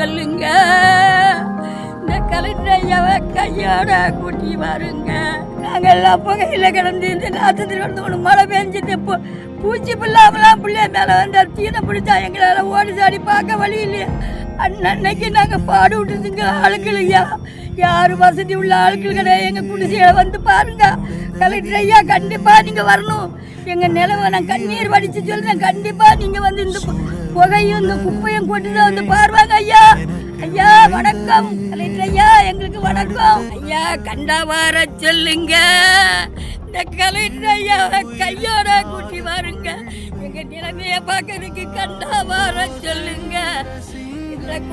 சொல்லுங்க. இந்த கலெக்டர் ஐயாவை கையோட கூட்டி வாருங்க. நாங்கள் எல்லாம் புகையில கிடந்து இந்த நாத்தத்தில் கிடந்து ஒன்று மழை பெஞ்சிட்டு பூச்சி பிள்ளாமலாம் பிள்ளைய மேலே வந்து தீனை பிடிச்சா எங்களால் ஓடி சாடி பார்க்க வழி இல்லையா. அன்னைக்கு நாங்கள் பாடு விட்டுருந்துங்க ஆளுக்கள் ஐயா. யாரும் வசதி உள்ள ஆட்கள் கிடையாது. எங்கள் குடிசையை வந்து பாருங்க கலெக்டர் ஐயா, கண்டிப்பாக நீங்கள் வரணும். எங்கள் நிலவை நான் கண்ணீர் வடித்து சொல்கிறேன். கண்டிப்பாக நீங்கள் வந்து இந்த புகையும் இந்த குப்பையும் கொண்டு தான் வந்து பாருவாங்க ஐயா. ஐயா வணக்கம் கலெக்டர் ஐயா, எங்களுக்கு வணக்கம் ஐயா. கண்டா வர சொல்லுங்க. இந்த கலெக்டர் ஐயாவை கையோட கூட்டி வாருங்க. எங்க நிலைமையை பார்க்கறதுக்கு கண்டா வர சொல்லுங்க.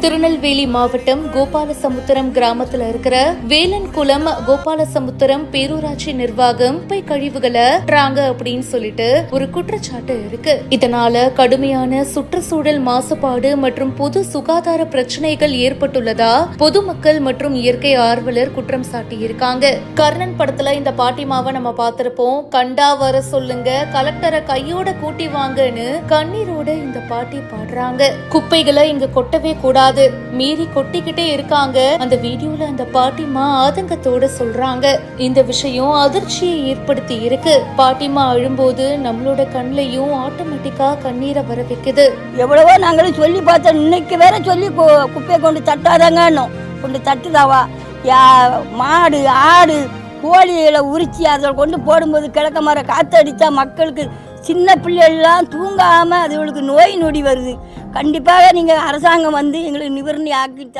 திருநெல்வேலி மாவட்டம் கோபாலசமுத்திரம் கிராமத்துல இருக்கிற வேலன்குளம் கோபாலசமுத்திரம் பேரூராட்சி நிர்வாகம் குப்பை கழிவுகளை அப்படின்னு சொல்லிட்டு ஒரு குற்றச்சாட்டு இருக்கு. இதனால கடுமையான சுற்றுச்சூழல் மாசுபாடு மற்றும் பொது சுகாதார பிரச்சனைகள் ஏற்பட்டுள்ளதா பொதுமக்கள் மற்றும் இயற்கை ஆர்வலர் குற்றம் சாட்டி இருக்காங்க. கர்ணன் படத்துல இந்த பாட்டிமாவை நம்ம பார்த்திருப்போம். கண்டா வர சொல்லுங்க, கலெக்டரை கையோட கூட்டி வாங்கன்னு கண்ணீரோட இந்த பாட்டி பாடுறாங்க. குப்பைகளை இங்க கொட்டவே கூடாது, மீறி கொட்டிக்கிட்டே இருக்காங்க. அந்த வீடியோல அந்த பாட்டிமா ஆதங்கத்தோட சொல்றாங்க. இந்த விஷயம் அதிர்ச்சியை ஏற்படுத்தி இருக்கு. பாட்டிமா அழும்போது நம்மளோட கண்ணையும் ஆட்டோமேட்டிக்கா கண்ணீரை வர வைக்குது. எவ்வளவோ நாங்களும் சொல்லி பார்த்தோம். இன்னைக்கு வேற சொல்லி குப்பையை கொண்டு தட்டாதாங்க, கொண்டு தட்டுதாவா. மாடு ஆடு கோழிகளை உரிச்சி அதில் கொண்டு போடும்போது கிழக்க மர காத்தடிச்சா மக்களுக்கு சின்ன பிள்ளைகள்லாம் தூங்காமல் அதுகளுக்கு நோய் நொடி வருது. கண்டிப்பாக நீங்கள் அரசாங்கம் வந்து எங்களுக்கு நிவர்த்தி ஆக்கி தரணும்.